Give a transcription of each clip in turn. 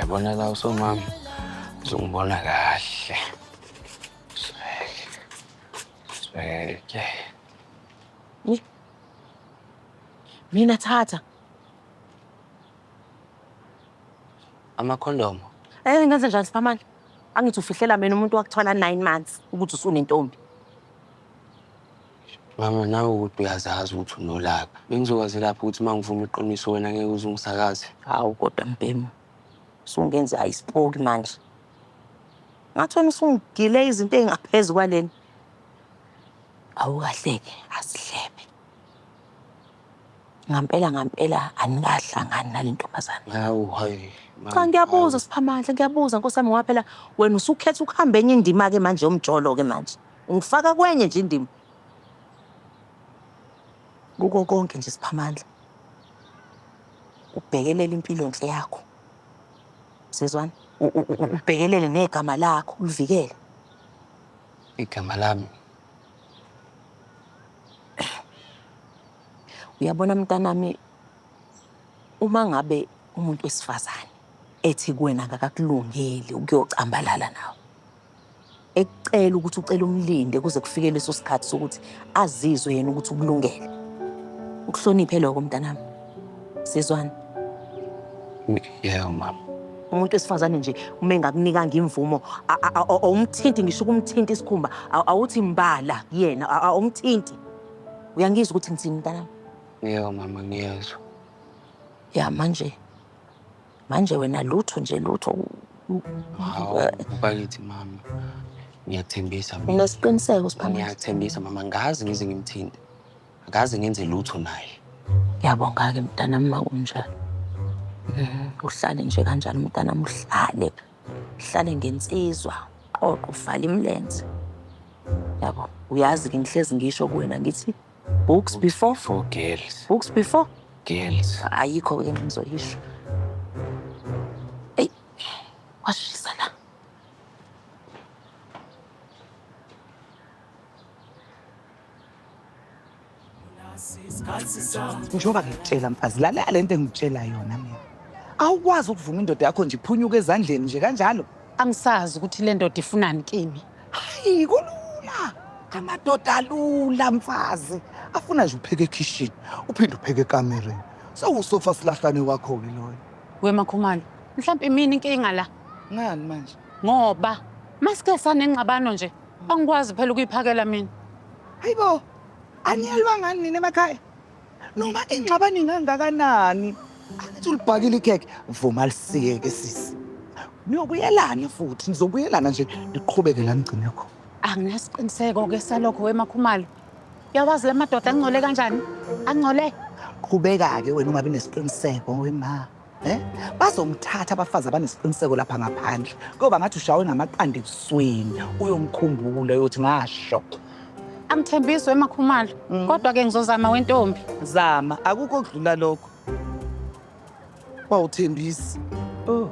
Uyabona la usomama uzongibona kahle. Sweke. Mina Thatha. Amakhondomo. Ngenze njani Siphamandla? Angithi ufihlela mina umuntu wakuthola 9 months ukuthi usunentombi. Mama nawe ukuthi uyazazi ukuthi unolaka. Bengizokwazi lapho ukuthi mangivuma iqiniso wena ngeke uze ungisakaze. Hawu kodwa Mbhemu. Usungenze ayisipoki manje. Ngathona usungigile izinto ezingaphezulu kwaleni. Awukahleke asihlebe. Ngampela anikahlangani nale ntombazana. Hawu hayi. Cha ngiyabuza Siphamandla, ngiyabuza Nkosi yami ngoba phela wena usukhetha ukuhamba enye indima ke manje yomjolo ke manje. Ungifaka kwenye nje indima. Kuko konke nje Siphamandla. Ubhekelele impilo enhle yakho. Sizwana? Ubhekelele negama lakho, ulivikele. Igama lami. Uyabona mntanami uma ngabe umuntu wesifazane ethi kuwena akakulungeli ukuyocambalala nawe. Ekucela ukuthi ucela umlinde kuze kufike leso sikhathi sokuthi azizwe yena ukuthi ukulungele. Ukuhloniphe lokho mntanami. Sizwana? Yebo mama. Umuntu wesifazane nje uma engakunikanga imvumo awumthinti ngisho ukumthinta isikhumba awuthi mbala kuyena awumthinti. Uyangizwa ukuthi ngithini mntanami? Yebo mama ngiyezwa. Ya manje wena lutho nje lutho. Bakithi mama. Ngiyathembisa mina. Unesiqiniseko Siphamandla? Ngiyathembisa mama ngazi ngize ngimthinte. Akaze ngenze lutho naye. Ngiyabonga ke mntanami makunjalo. Uhlale nje kanjalo mntanami uhlale ngensizwa qoqo ufala imlenze. Yabo uyazi ke ngihlezi ngisho kuwena ngithi books before for girls. Books before Girls. ayikho ke ngizoyisho. Ey washisa la. Njengoba ngikutshela mfazi lalela lento engikutshela yona mina. Awukwazi ukuvuma indoda yakho nje iphunyuke ezandleni nje kanjalo. Angisazi ukuthi le ndoda ifunani kimi. Hayi kulula. Amadoda alula mfazi. Afuna nje upheke ekitchen, uphinde upheke ekamereni. Sewusofa silahlane wakho ke loyo. Wemakhumalo, mhlawumbe mina inkinga la. Ngani manje? Ngoba masike sanengxabano nje, angikwazi phela ukuyiphakela mina. Hayibo. Aniyalwa ngani nina emakhaya? Noma ingxabano ingangakanani? Athi ulibhakile ikhekhe, vuma lisiyeke sisi. Niyobuyelana futhi, nizobuyelana nje niqhubeke la nigcine khona. Anginasiqiniseko ke salokho wemakhumalo. Uyawazi le madoda angcole kanjani? Angcole. Qhubeka ke wena ungabi nesiqiniseko wema. Bazomthatha abafazi abanesiqiniseko lapha ngaphandle. Ngoba ngathi ushawe ngamaqanda ebusweni, uyomkhumbula uyothi ngasho. Angithembisi wemakhumalo, kodwa ke ngizozama wentombi. Zama, akukho okudlula lokho. Wawuthembisi. Oh.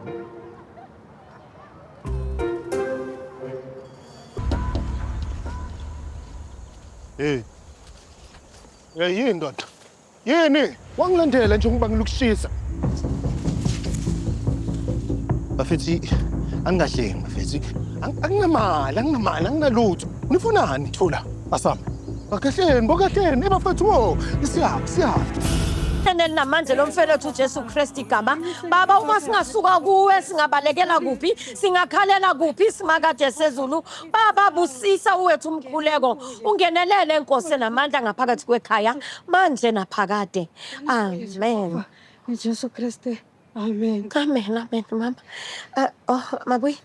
Hey. Yini ndoda? Yini? Wangilandela nje ngoba ngilukushisa. Bafethi angingahlengi bafethi. Anginamali, anginalutho. Nifunani thula? Asama. Bakahleni, bokahleni ebafethu wo. Siyazi. Namandla lomfeletu uJesu Kristu igama. Baba uma singasuka kuwe singabalekela kuphi, singakhalela kuphi simakade sezulu. Baba busisa uwethu umkhuleko. Ungenelele Nkosi namandla ngaphakathi kwekhaya, manje naphakade. Amen. uJesu Kristu. Amen. Amen mama. Mabuyi,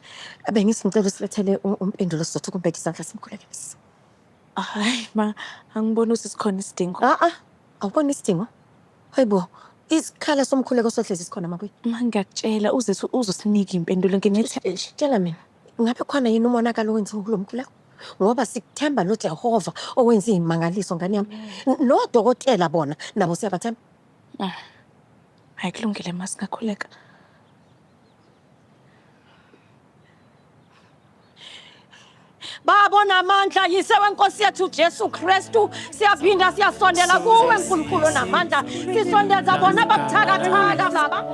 bengicela usilethele umpendulo sizothu kumbeka isandla simkhuleke. Hayi ma, angiboni sikhona isidingo. Awuboni isidingo? Hayibo, isikhala somkhuleko sohlezi sikhona mabuyi. Ngiyakutshela uzethu uzosinika impendulo nginethi. Tshela mina, ngabe khona yini umonakalo owenziwe kulo mkhuleko? Ngoba sikuthemba noJehova owenza izimangaliso ngani yami. Nodokotela bona nabo siyabathemba. Hayi kulungile masingakhuleka. Babona amandla yise wenkosi yethu Jesu Kristu, siyaphinda siyasondela kuwe nkulunkulu namandla, sisondeza bona ababuthakathaka baba.